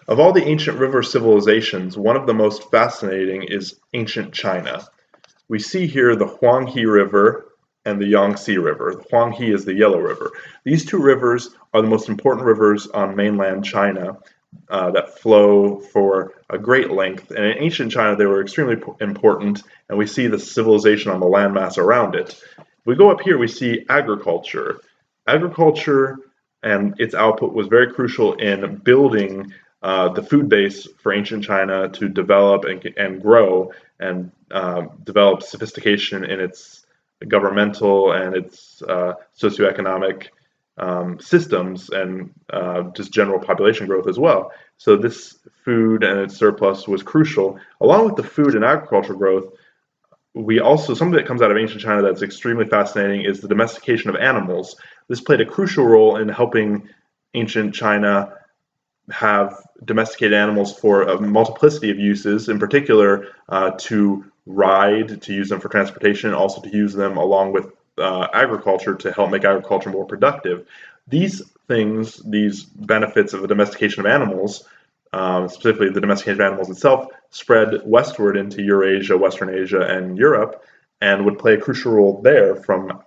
Of all the ancient river civilizations, one of the most fascinating is ancient China. We see here the Huanghe River and the Yangtze River. The Huanghe is the Yellow River. These two rivers are the most important rivers on mainland China that flow for a great length. And in ancient China, they were extremely important, and we see the civilization on the landmass around it. If we go up here, we see agriculture. Agriculture and its output was very crucial in building the food base for ancient China to develop and grow and develop sophistication in its governmental and its socioeconomic systems and just general population growth as well. So this food and its surplus was crucial. Along with the food and agricultural growth, we also, something that comes out of ancient China that's extremely fascinating is the domestication of animals. This played a crucial role in helping ancient China have domesticated animals for a multiplicity of uses, in particular to ride, to use them for transportation, and also to use them along with agriculture to help make agriculture more productive. These things, these benefits of the domestication of animals, specifically the domestication of animals itself, spread westward into Eurasia, Western Asia, and Europe, and would play a crucial role there from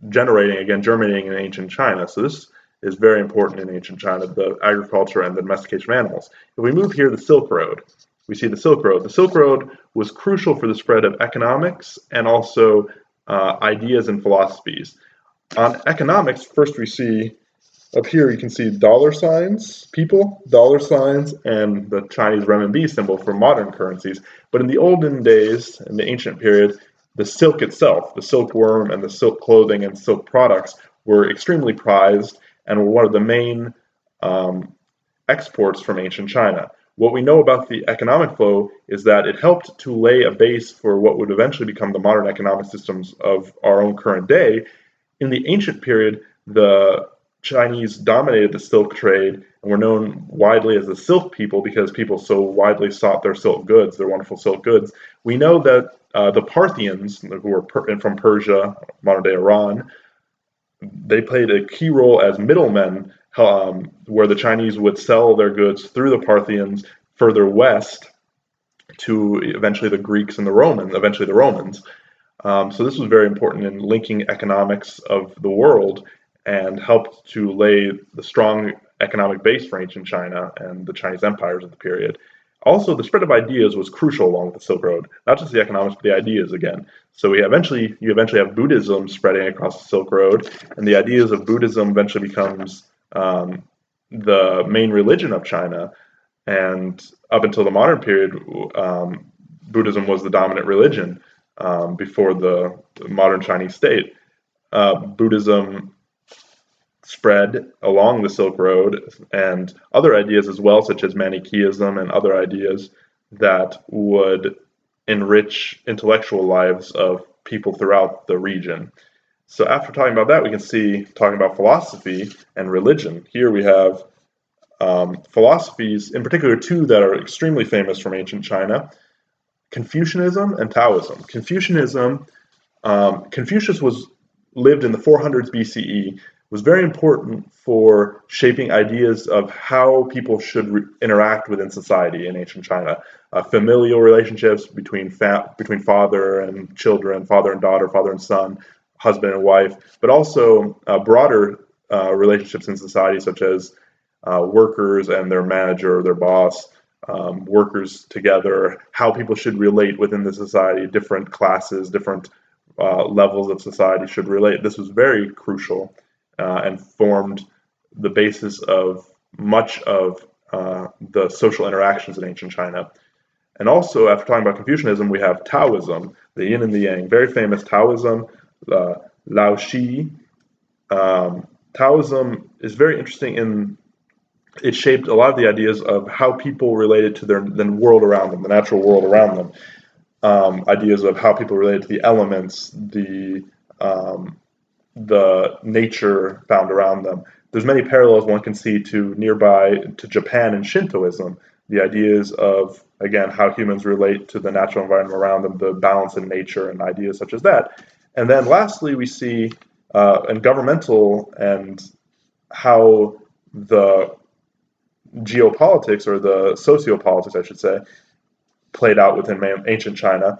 germinating in ancient China. So this is very important in ancient China, the agriculture and the domestication of animals. If we move here, the Silk Road, we see the Silk Road. The Silk Road was crucial for the spread of economics and also ideas and philosophies. On economics, first we see up here, you can see dollar signs, dollar signs, and the Chinese renminbi symbol for modern currencies. But in the olden days, in the ancient period, the silk itself, the silkworm and the silk clothing and silk products were extremely prized and were one of the main exports from ancient China. What we know about the economic flow is that it helped to lay a base for what would eventually become the modern economic systems of our own current day. In the ancient period, the Chinese dominated the silk trade and were known widely as the silk people because people so widely sought their silk goods, their wonderful silk goods. We know that the Parthians, who were from Persia, modern day Iran, they played a key role as middlemen, where the Chinese would sell their goods through the Parthians further west to eventually the Greeks and the Romans, eventually the Romans. So this was very important in linking economics of the world and helped to lay the strong economic base for ancient China and the Chinese empires of the period. Also, the spread of ideas was crucial along the Silk Road, not just the economics, but the ideas again. So you eventually have Buddhism spreading across the Silk Road, and the ideas of Buddhism eventually becomes the main religion of China. And up until the modern period, Buddhism was the dominant religion before the modern Chinese state. Buddhism spread along the Silk Road and other ideas as well, such as Manichaeism and other ideas that would enrich intellectual lives of people throughout the region. So after talking about that, we can see talking about philosophy and religion. Here we have philosophies, in particular two that are extremely famous from ancient China, Confucianism and Taoism. Confucius lived in the 400s BCE, was very important for shaping ideas of how people should interact within society in ancient China. Familial relationships between father and children, father and daughter, father and son, husband and wife, but also broader relationships in society, such as workers and their manager or their boss, workers together, how people should relate within the society, different classes, different levels of society should relate. This was very crucial and formed the basis of much of the social interactions in ancient China. And also, after talking about Confucianism, we have Taoism, the yin and the yang, very famous Taoism, Lao Shi. Taoism is very interesting in it shaped a lot of the ideas of how people related to the world around them, the natural world around them. Ideas of how people related to the elements, the nature found around them. There's many parallels one can see to Japan and Shintoism, the ideas of, again, how humans relate to the natural environment around them, the balance in nature and ideas such as that. And then lastly, we see in governmental and how the geopolitics, or the sociopolitics, I should say, played out within ancient China.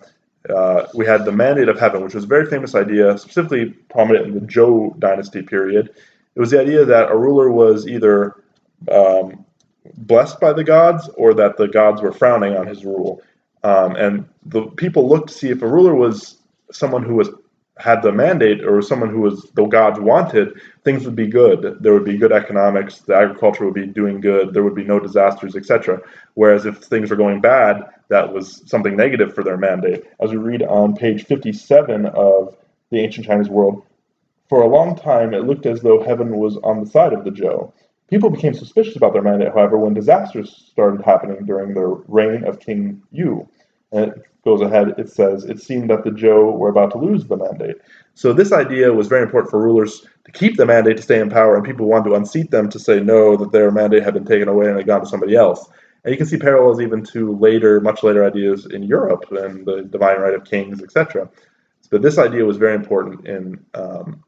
We had the mandate of heaven, which was a very famous idea, specifically prominent in the Zhou dynasty period. It was the idea that a ruler was either blessed by the gods or that the gods were frowning on his rule. And the people looked to see if a ruler was someone who had the mandate or someone who was the gods wanted, things would be good. There would be good economics, the agriculture would be doing good, there would be no disasters, etc. Whereas if things were going bad, that was something negative for their mandate. As we read on page 57 of the Ancient Chinese World, for a long time it looked as though heaven was on the side of the Zhou. People became suspicious about their mandate, however, when disasters started happening during the reign of King Yu. And it goes ahead, it says, it seemed that the Zhou were about to lose the mandate. So this idea was very important for rulers to keep the mandate to stay in power, and people wanted to unseat them to say no, that their mandate had been taken away and had gone to somebody else. And you can see parallels even to later, much later ideas in Europe and the divine right of kings, etc. But this idea was very important in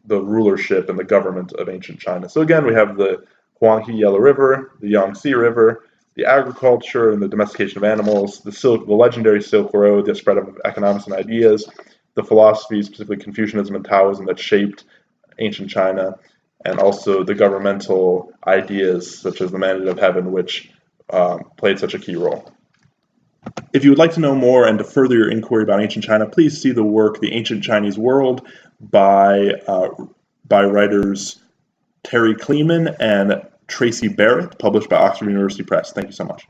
the rulership and the government of ancient China. So again, we have the Huanghe Yellow River, the Yangtze River, the agriculture and the domestication of animals, the legendary Silk Road, the spread of economics and ideas, the philosophies, specifically Confucianism and Taoism, that shaped ancient China, and also the governmental ideas such as the mandate of heaven, which played such a key role. If you would like to know more and to further your inquiry about ancient China, please see the work The Ancient Chinese World by writers Terry Kleeman and Tracy Barrett, published by Oxford University Press. Thank you so much.